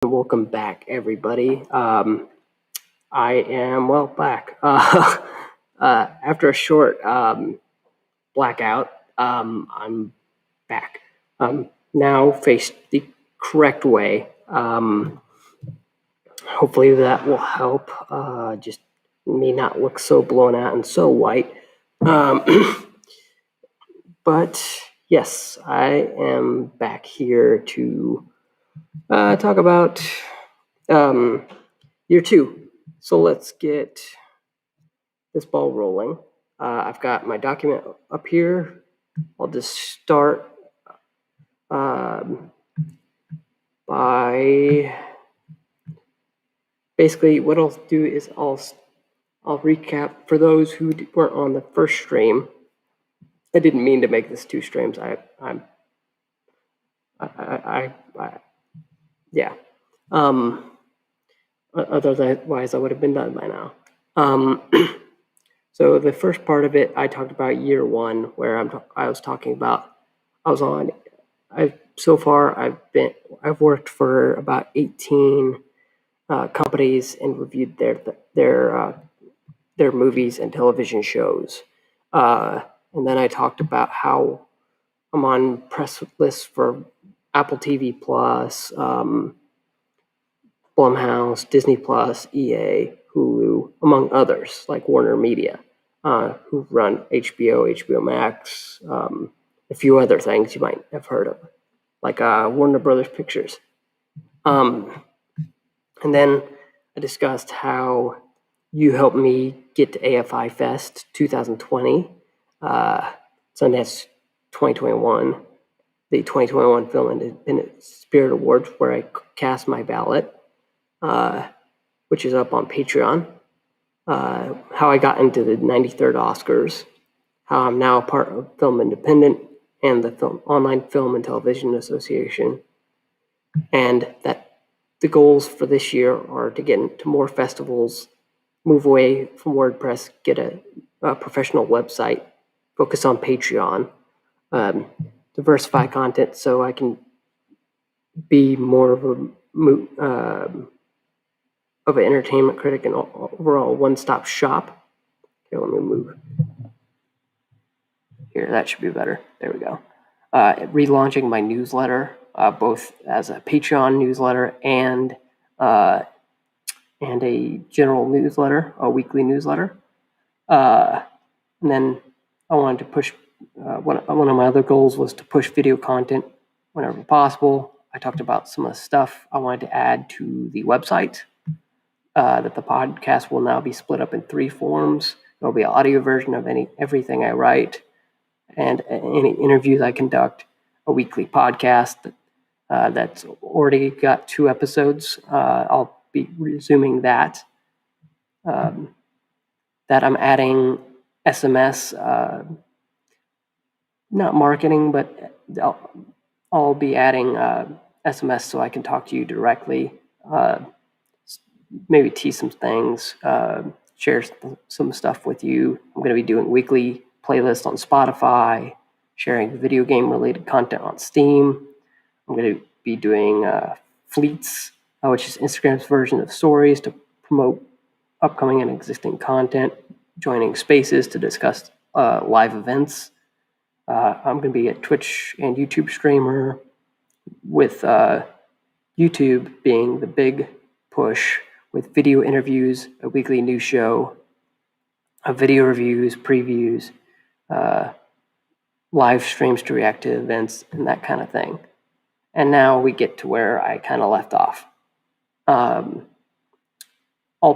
Welcome back, everybody. I am back. After a short blackout, I'm back. Now faced the correct way. Hopefully that will help. Just me not look so blown out and so white. But yes, I am back here to talk about year two. So let's get this ball rolling. I've got my document up here. I'll just start by basically what I'll do is I'll recap for those who weren't on the first stream. I didn't mean to make this two streams. Yeah. Otherwise, I would have been done by now. So the first part of it, I talked about year one, where I've worked for about 18 companies and reviewed their movies and television shows. And then I talked about how I'm on press lists for Apple TV Plus, Blumhouse, Disney Plus, EA, Hulu, among others, like Warner Media, who run HBO, HBO Max, a few other things you might have heard of, like Warner Brothers Pictures. And then I discussed how you helped me get to AFI Fest 2020, Sundance 2021, the 2021 Film Independent Spirit Awards, where I cast my ballot, which is up on Patreon, how I got into the 93rd Oscars, how I'm now a part of Film Independent and the Online Film and Television Association, and that the goals for this year are to get into more festivals, move away from WordPress, get a professional website, focus on Patreon, diversify content so I can be more of an entertainment critic and overall one-stop shop. Here, let me move. Here, that should be better. There we go. Relaunching my newsletter, both as a Patreon newsletter and a general newsletter, a weekly newsletter. And then I wanted to push, one of my other goals was to push video content whenever possible. I talked about some of the stuff I wanted to add to the website, that the podcast will now be split up in 3 forms. There'll be an audio version of everything I write and any interviews I conduct, a weekly podcast that's already got 2 episodes. I'll be resuming that. That I'm adding SMS, not marketing, but I'll be adding SMS so I can talk to you directly, maybe tease some things, share some stuff with you. I'm going to be doing weekly playlists on Spotify, sharing video game related content on Steam. I'm going to be doing Fleets, which is Instagram's version of stories to promote upcoming and existing content, joining spaces to discuss live events. I'm going to be a Twitch and YouTube streamer, with YouTube being the big push, with video interviews, a weekly news show, video reviews, previews, live streams to react to events, and that kind of thing. And now we get to where I kind of left off. All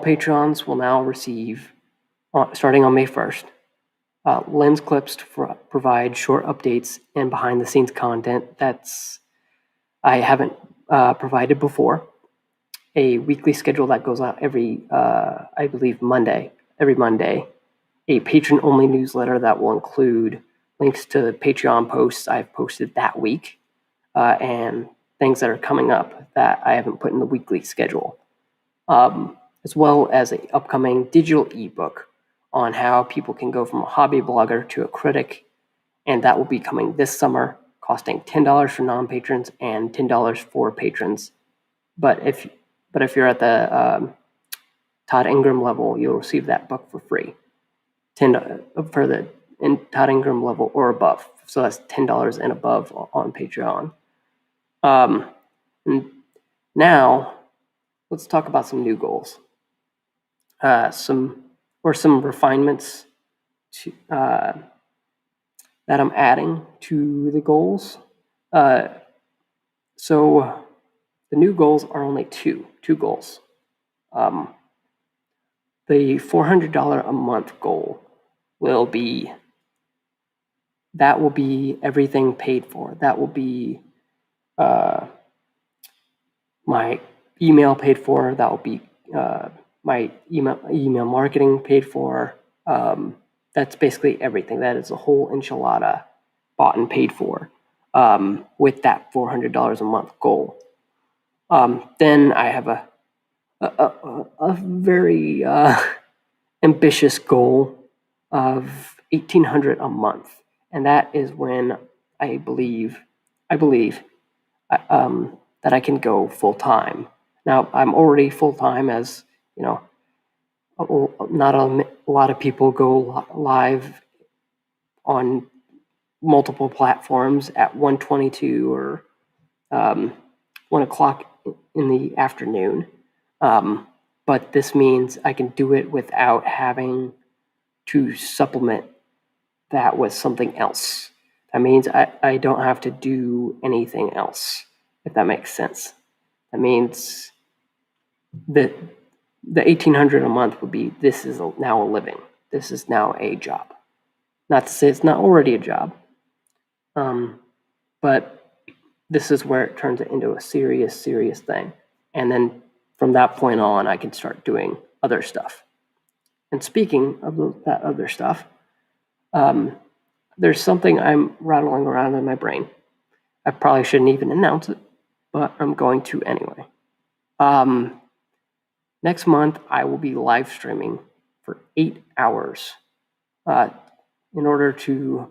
patrons will now receive, starting on May 1st, lens clips to provide short updates and behind-the-scenes content that's I haven't provided before. A weekly schedule that goes out every Monday. A patron-only newsletter that will include links to Patreon posts I've posted that week, and things that are coming up that I haven't put in the weekly schedule, as well as an upcoming digital ebook on how people can go from a hobby blogger to a critic, and that will be coming this summer, costing $10 for non-patrons and $10 for patrons. But if you're at the Todd Ingram level, you'll receive that book for free. For the Todd Ingram level or above. So that's $10 and above on Patreon. And now let's talk about some new goals. Some refinements to, that I'm adding to the goals. So the new goals are only two goals. The $400 a month goal will be everything paid for. That will be my email paid for. That will be my email marketing paid for. That's basically everything. That is a whole enchilada bought and paid for with that $400 a month goal. Then I have a very ambitious goal of $1,800 a month, and that is when I believe that I can go full time. Now I'm already full time, as you know. Not a lot of people go live on multiple platforms at 1:22 or 1 o'clock in the afternoon. But this means I can do it without having to supplement that with something else. That means I don't have to do anything else, if that makes sense. That means that the $1,800 a month would be, this is now a living. This is now a job. Not to say it's not already a job, but this is where it turns it into a serious thing. And then from that point on, I can start doing other stuff. And speaking of that other stuff, there's something I'm rattling around in my brain. I probably shouldn't even announce it, but I'm going to anyway. Next month, I will be live streaming for 8 hours in order to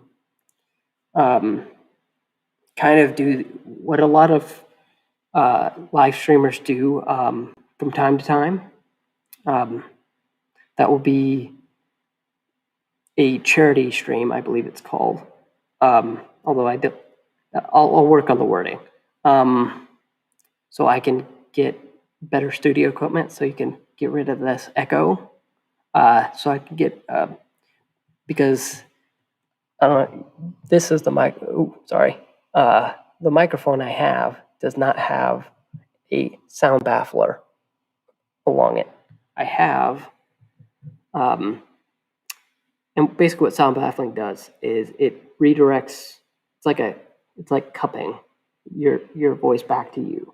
kind of do what a lot of live streamers do from time to time. That will be a charity stream, I believe it's called. Although I'll work on the wording. So I can get better studio equipment, so you can get rid of this echo. So I can get because this is the mic. Oh, sorry. The microphone I have does not have a sound baffler along it. I have, and basically what sound baffling does is it redirects. It's like cupping your voice back to you.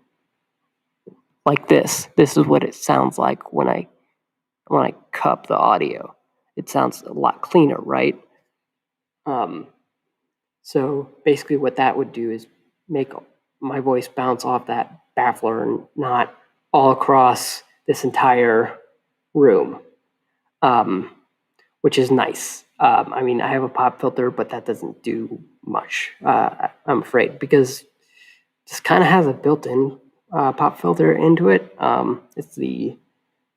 Like this. This is what it sounds like when I cup the audio. It sounds a lot cleaner, right? So basically what that would do is make my voice bounce off that baffler and not all across this entire room, which is nice. I mean, I have a pop filter, but that doesn't do much, I'm afraid, because this kind of has a built-in pop filter into it. It's the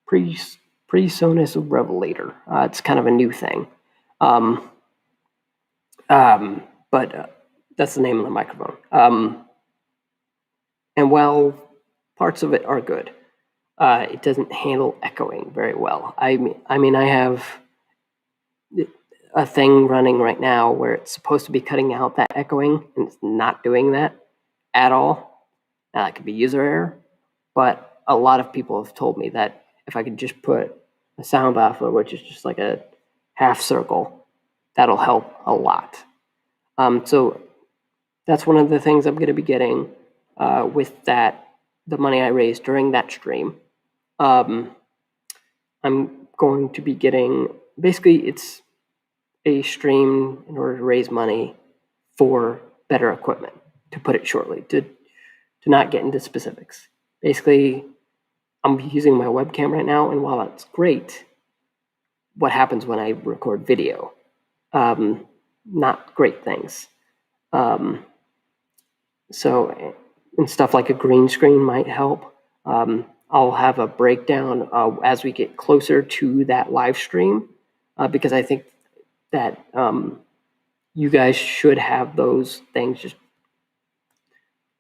PreSonus Revelator. It's kind of a new thing. But that's the name of the microphone. And while parts of it are good, it doesn't handle echoing very well. I mean, I have a thing running right now where it's supposed to be cutting out that echoing, and it's not doing that at all. Now, that could be user error, but a lot of people have told me that if I could just put a sound baffler, which is just like a half circle, that'll help a lot. So that's one of the things I'm going to be getting with the money I raised during that stream. I'm going to be getting, basically it's a stream in order to raise money for better equipment, to put it shortly, to not get into specifics. Basically, I'm using my webcam right now, and while that's great, what happens when I record video? Not great things. So, and stuff like a green screen might help. I'll have a breakdown as we get closer to that live stream, because I think that you guys should have those things just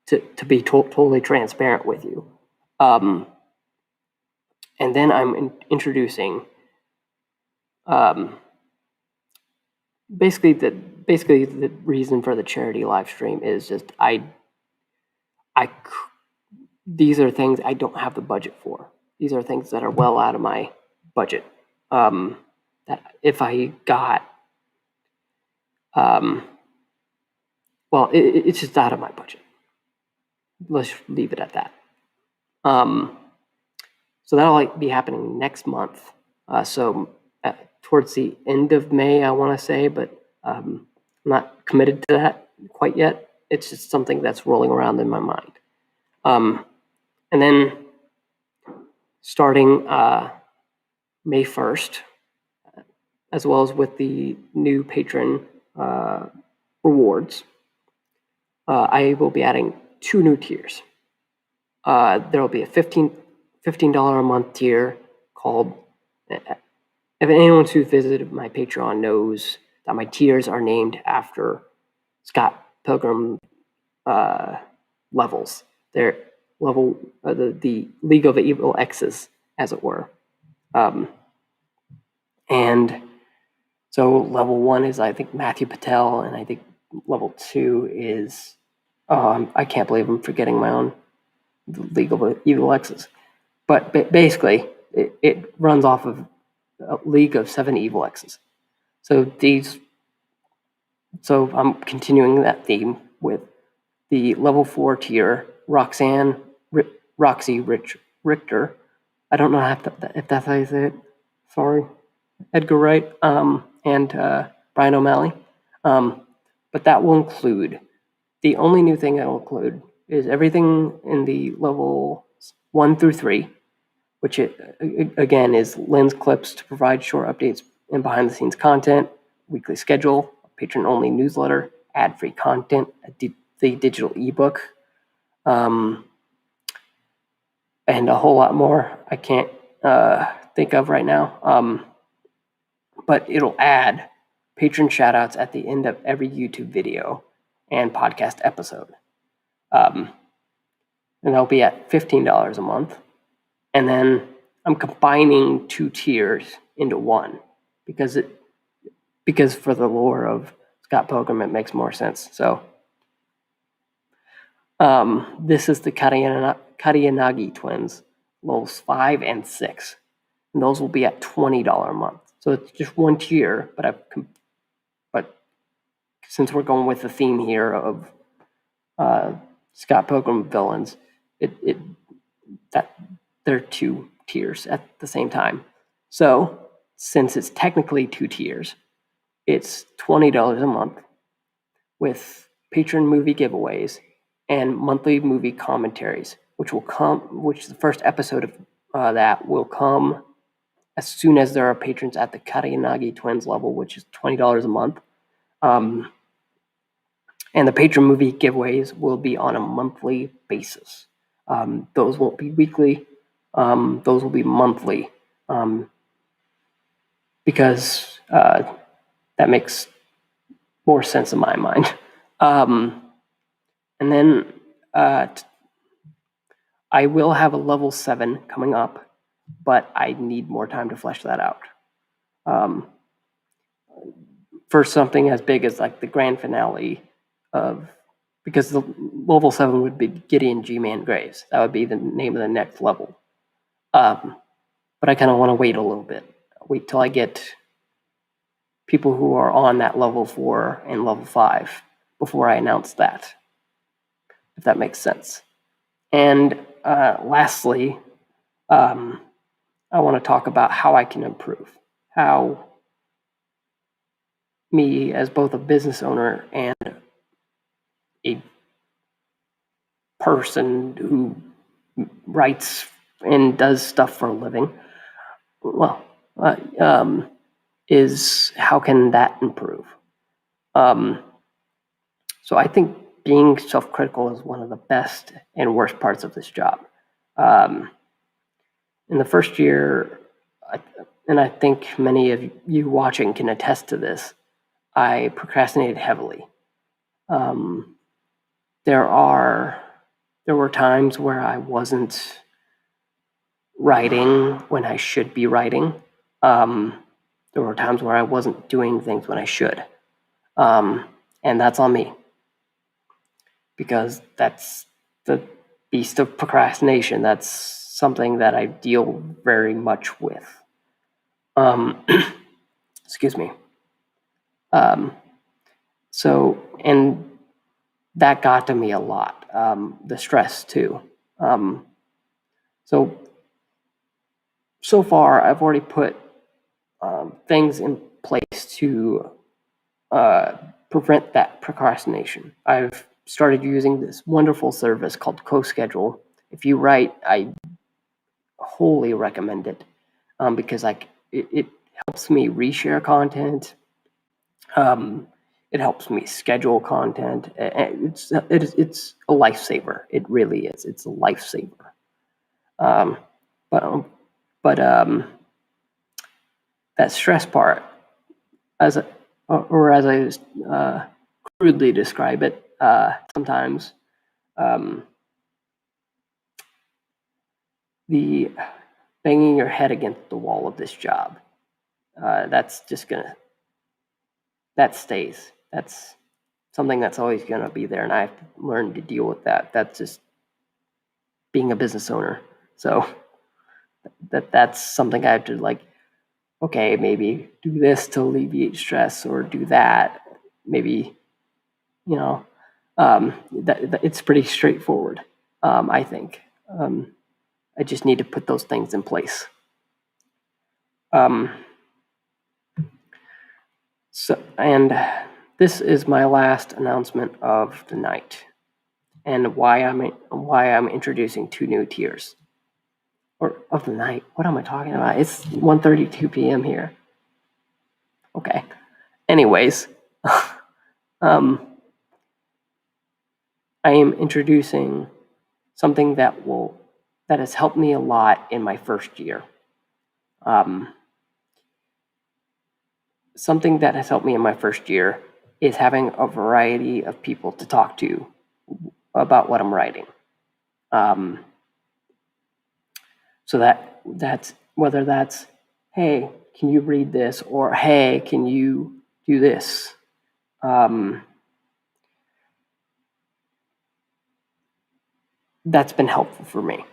to be totally transparent with you. And then I'm introducing basically the reason for the charity live stream is just these are things I don't have the budget for. These are things that are well out of my budget. That if I got, it's just out of my budget. Let's leave it at that. So that'll be happening next month. So towards the end of May, I want to say, but I'm not committed to that quite yet. It's just something that's rolling around in my mind. And then starting May 1st, as well as with the new Patron Rewards, I will be adding 2 new tiers. There will be a $15 a month tier called, if anyone who's visited my Patreon knows that my tiers are named after Scott Pilgrim levels. They're level, the League of Evil X's, as it were. And so level 1 is, I think, Matthew Patel, and I think level 2 is, I can't believe I'm forgetting my own League of Evil X's. But basically, it runs off of a League of 7 Evil X's. So I'm continuing that theme with the level 4 tier, Roxy Richter. I don't know if that's how you say it. Sorry. Edgar Wright, and Brian O'Malley. But that will include, the only new thing that will include is everything in the level 1 through 3, which again is lens clips to provide short updates and behind the scenes content, weekly schedule, patron only newsletter, ad free content, the digital ebook, and a whole lot more I can't think of right now. But it'll add patron shoutouts at the end of every YouTube video and podcast episode. And they'll be at $15 a month. And then I'm combining 2 tiers into one because for the lore of Scott Pilgrim, it makes more sense. So this is the Kariyanagi twins, levels 5 and 6. And those will be at $20 a month. So it's just 1 tier, but since we're going with the theme here of Scott Pilgrim villains, that there are 2 tiers at the same time. So since it's technically 2 tiers, it's $20 a month with patron movie giveaways and monthly movie commentaries, which the first episode of that will come as soon as there are patrons at the Kariyanagi twins level, which is $20 a month. And the patron movie giveaways will be on a monthly basis. Those won't be weekly. Those will be monthly, because that makes more sense in my mind. And then I will have a level 7 coming up, but I need more time to flesh that out. For something as big as like the grand finale because the level 7 would be Gideon G-Man Graves. That would be the name of the next level. But I kind of want to wait a little bit. Wait till I get people who are on that level 4 and level 5 before I announce that, if that makes sense. And lastly, I want to talk about how I can improve. How me, as both a business owner and a person who writes and does stuff for a living, is how can that improve? So I think being self-critical is one of the best and worst parts of this job. In the first year, and I think many of you watching can attest to this, I procrastinated heavily. There were times where I wasn't writing when I should be writing. There were times where I wasn't doing things when I should. And that's on me, because that's the beast of procrastination. That's something that I deal very much with. Excuse me. And that got to me a lot. The stress too. So far, I've already put things in place to prevent that procrastination. I've started using this wonderful service called CoSchedule. If you write, I wholly recommend it, because it helps me reshare content. It helps me schedule content. It's a lifesaver. It really is. It's a lifesaver. But that stress part, as I crudely describe it, sometimes the banging your head against the wall of this job, that stays. That's something that's always gonna be there, and I have to learn to deal with that. That's just being a business owner. So that's something I have to okay, maybe do this to alleviate stress, or do that. Maybe, it's pretty straightforward. I think I just need to put those things in place. And this is my last announcement of the night, and why I'm introducing 2 new tiers. Or of the night. What am I talking about? It's 1:32 p.m. here. Okay. Anyways, I am introducing something that has helped me a lot in my first year. Something that has helped me in my first year is having a variety of people to talk to about what I'm writing. So that's whether that's, hey, can you read this? Or, hey, can you do this? That's been helpful for me.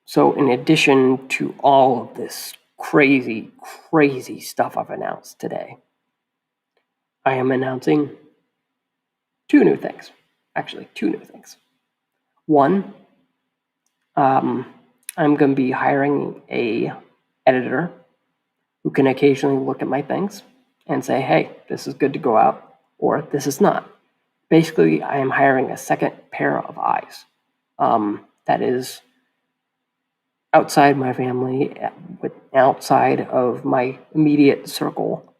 So in addition to all of this crazy, crazy stuff I've announced today, I am announcing 2 new things. Actually, 2 new things. One, I'm going to be hiring a editor who can occasionally look at my things and say, hey, this is good to go out, or this is not. Basically, I am hiring a second pair of eyes. That is outside my family, outside of my immediate circle.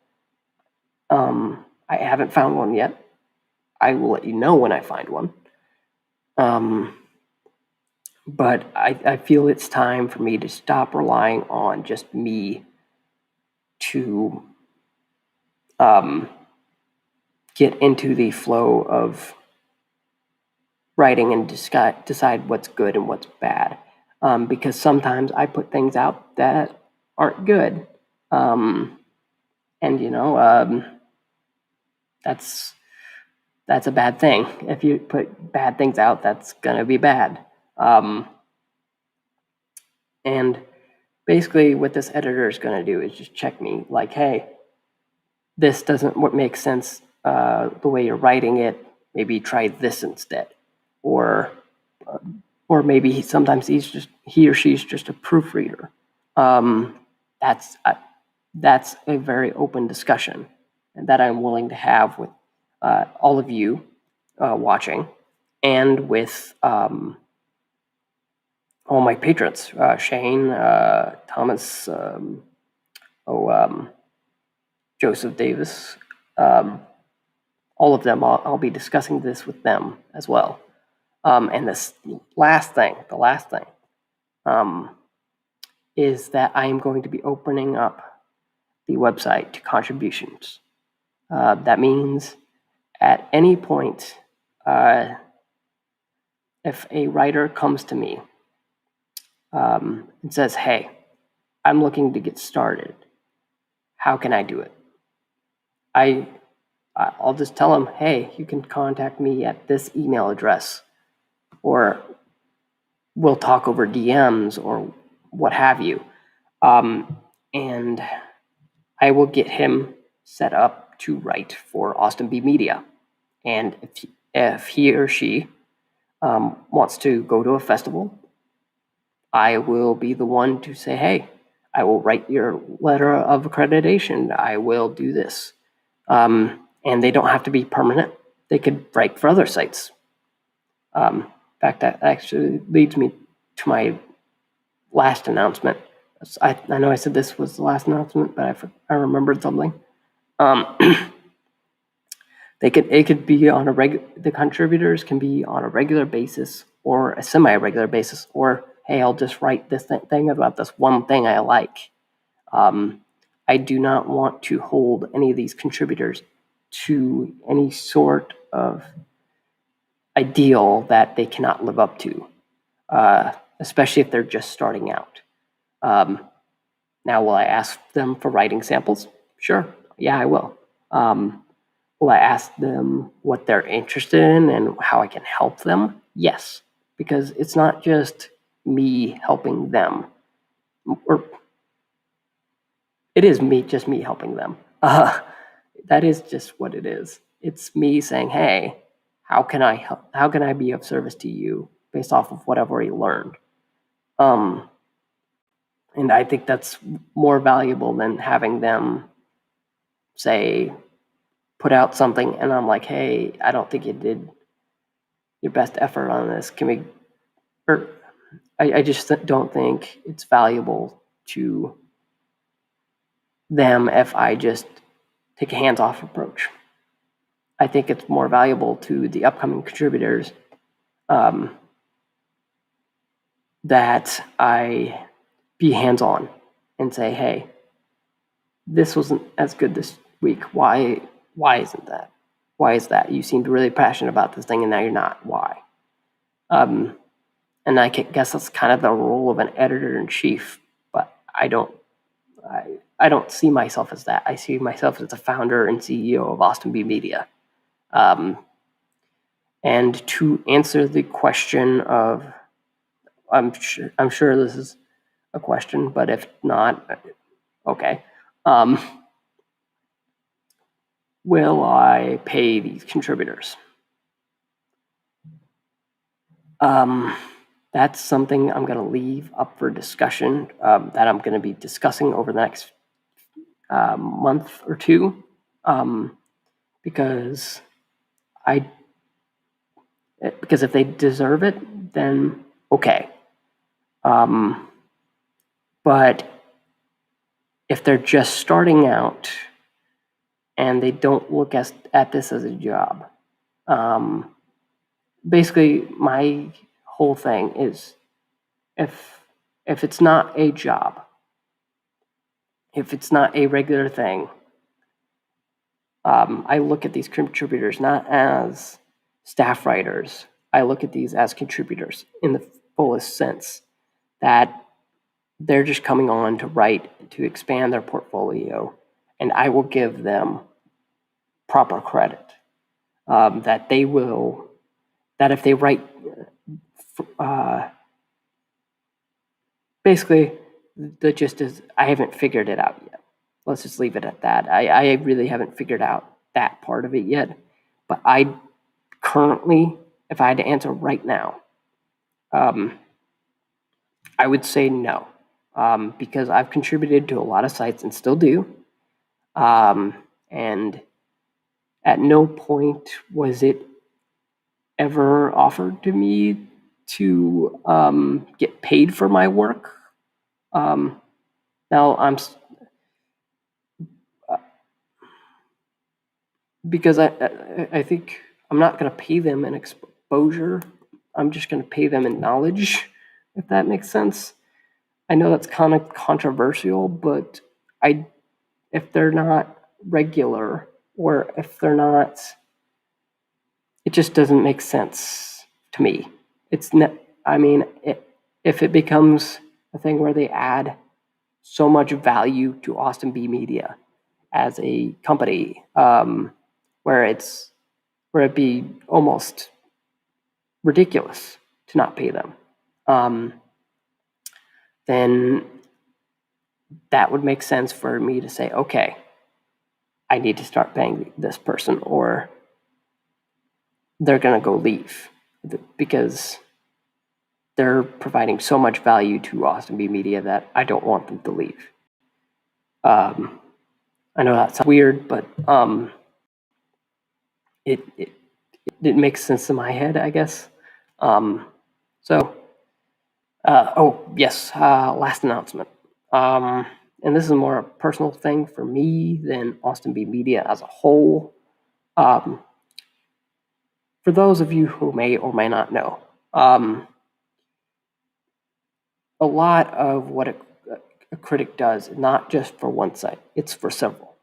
I haven't found one yet. I will let you know when I find one. But I feel it's time for me to stop relying on just me to get into the flow of writing and decide what's good and what's bad. Because sometimes I put things out that aren't good. That's a bad thing. If you put bad things out, that's going to be bad. And basically what this editor is going to do is just check me like, hey, this doesn't make sense the way you're writing it. Maybe try this instead. Or maybe sometimes he or she's just a proofreader. That's a very open discussion, and that I'm willing to have with all of you watching, and with all my patrons, Shane, Thomas, Joseph Davis, all of them. I'll be discussing this with them as well. And the last thing is that I am going to be opening up the website to contributions. That means at any point, if a writer comes to me and says, hey, I'm looking to get started, how can I do it? I'll just tell them, hey, you can contact me at this email address, or we'll talk over DMs or what have you. And I will get him set up to write for Austin B Media. And if he or she wants to go to a festival, I will be the one to say, hey, I will write your letter of accreditation. I will do this. And they don't have to be permanent. They could write for other sites. In fact, that actually leads me to my last announcement. I know I said this was the last announcement, but I remembered something. It could be on the contributors can be on a regular basis or a semi-regular basis, or hey, I'll just write this thing about this one thing I like. I do not want to hold any of these contributors to any sort of ideal that they cannot live up to, especially if they're just starting out. Now, will I ask them for writing samples? Sure. Yeah, I will. Will I ask them what they're interested in and how I can help them? Yes, because it's not just me helping them, or it is just me helping them. That is just what it is. It's me saying, hey, how can I help? How can I be of service to you based off of what I've already learned? And I think that's more valuable than having them say, put out something and I'm like, hey, I don't think you did your best effort on this. Can we, or I just don't think it's valuable to them if I just take a hands-off approach. I think it's more valuable to the upcoming contributors that I be hands-on and say, hey, this wasn't as good this week. Why isn't that? Why is that? You seemed really passionate about this thing and now you're not. Why? And I guess that's kind of the role of an editor-in-chief, but I don't see myself as that. I see myself as the founder and CEO of Austin B Media. And to answer the question of, I'm sure this is a question, but if not, okay. Will I pay these contributors? That's something I'm going to leave up for discussion, that I'm going to be discussing over the next month or two, because if they deserve it, then okay. But if they're just starting out and they don't look at this as a job, basically my whole thing is, if it's not a job, if it's not a regular thing, I look at these contributors not as staff writers. I look at these as contributors in the fullest sense, that they're just coming on to write, to expand their portfolio, and I will give them proper credit. That if they write, basically, the gist is I haven't figured it out yet. Let's just leave it at that. I really haven't figured out that part of it yet. But I currently, if I had to answer right now, I would say no, because I've contributed to a lot of sites and still do. And at no point was it ever offered to me to get paid for my work. Now because I think I'm not going to pay them in exposure. I'm just going to pay them in knowledge, if that makes sense. I know that's kind of controversial, but if they're not regular, or if they're not, it just doesn't make sense to me. If it becomes a thing where they add so much value to Austin B Media as a company, where it'd be almost ridiculous to not pay them, then that would make sense for me to say, okay, I need to start paying this person, or they're going to go leave because they're providing so much value to Austin B Media that I don't want them to leave. I know that sounds weird, but it makes sense in my head, I guess. Last announcement. And this is more a personal thing for me than Austin B Media as a whole. For those of you who may or may not know, a lot of what a critic does is not just for one site, it's for several.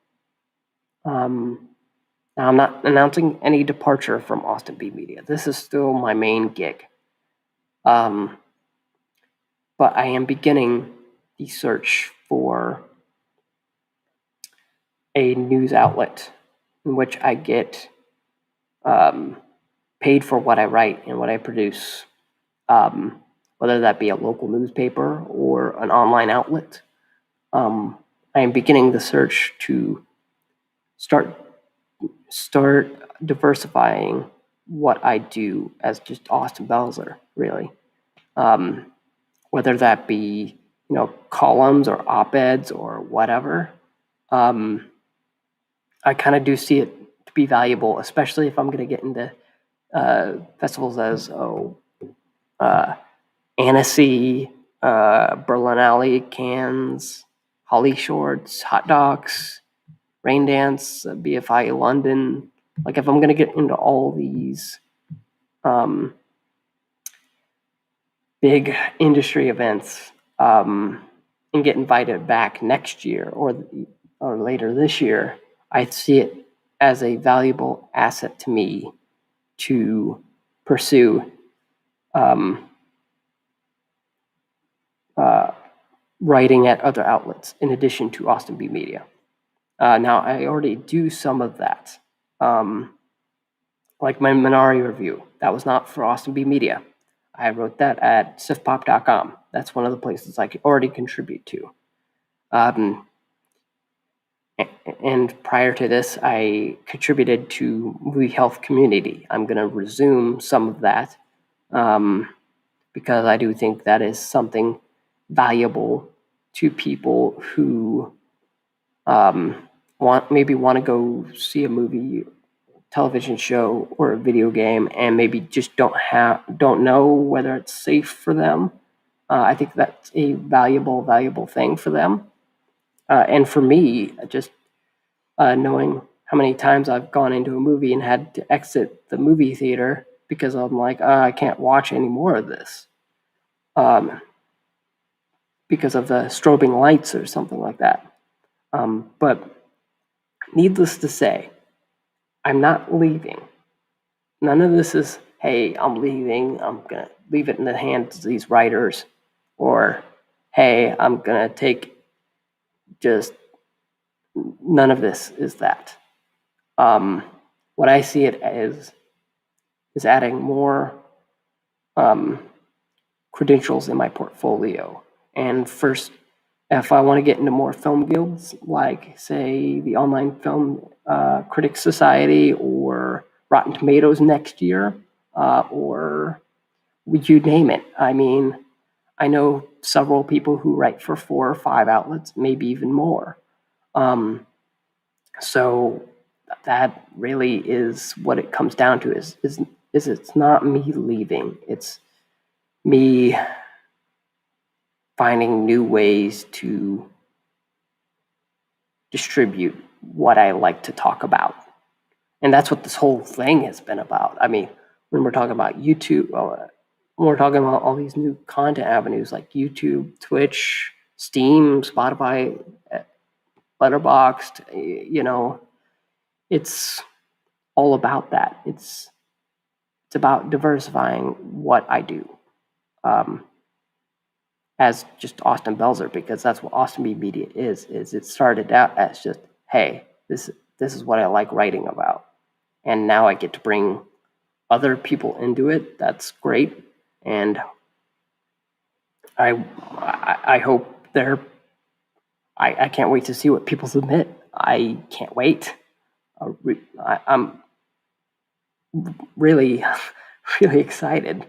Now, I'm not announcing any departure from Austin B Media. This is still my main gig. But I am beginning the search for a news outlet in which I get paid for what I write and what I produce, whether that be a local newspaper or an online outlet. I am beginning the search to start diversifying what I do as just Austin Belzer, really. Whether that be, columns or op-eds or whatever. I kind of do see it to be valuable, especially if I'm going to get into festivals as Annecy, Berlinale, Cannes, Holly Shorts, Hot Docs, Rain Dance, BFI London. Like, if I'm going to get into all these big industry events and get invited back next year or later this year, I see it as a valuable asset to me to pursue writing at other outlets in addition to Austin B Media. Now, I already do some of that. Like my Minari review, that was not for Austin B Media. I wrote that at sifpop.com. That's one of the places I already contribute to. And prior to this, I contributed to Movie Health Community. I'm going to resume some of that because I do think that is something valuable to people who want to go see a movie, television show, or a video game, and maybe just don't know whether it's safe for them. I think that's a valuable thing for them, and for me, just knowing how many times I've gone into a movie and had to exit the movie theater because I'm like, I can't watch any more of this, because of the strobing lights or something like that. But needless to say, I'm not leaving. None of this is, hey, I'm leaving, I'm going to leave it in the hands of these writers, or, hey, I'm going to take just, none of this is that. What I see it as is adding more credentials in my portfolio. And first, if I want to get into more film guilds, like, say, the Online Film Critics Society or Rotten Tomatoes next year, or you name it. I mean, I know several people who write for 4 or 5 outlets, maybe even more. So that really is what it comes down to, is it's not me leaving. It's me finding new ways to distribute what I like to talk about. And that's what this whole thing has been about. I mean, when we're talking about YouTube, we're talking about all these new content avenues like YouTube, Twitch, Steam, Spotify, Letterboxd. It's all about that. It's about diversifying what I do as just Austin Belzer, because that's what Austin B Media is it started out as just, hey, this is what I like writing about, and now I get to bring other people into it. That's great, and I hope I can't wait to see what people submit. I can't wait. I'm really really excited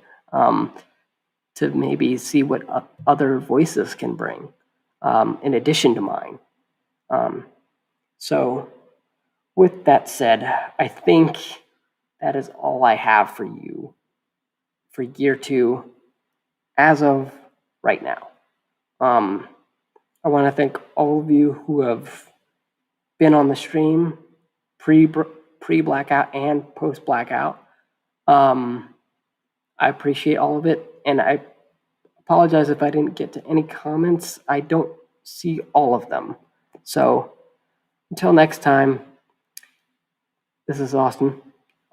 to maybe see what other voices can bring in addition to mine. So, with that said, I think that is all I have for you for year 2 as of right now. I want to thank all of you who have been on the stream pre-blackout and post-blackout. I appreciate all of it, and I apologize if I didn't get to any comments. I don't see all of them. So until next time, this is Austin.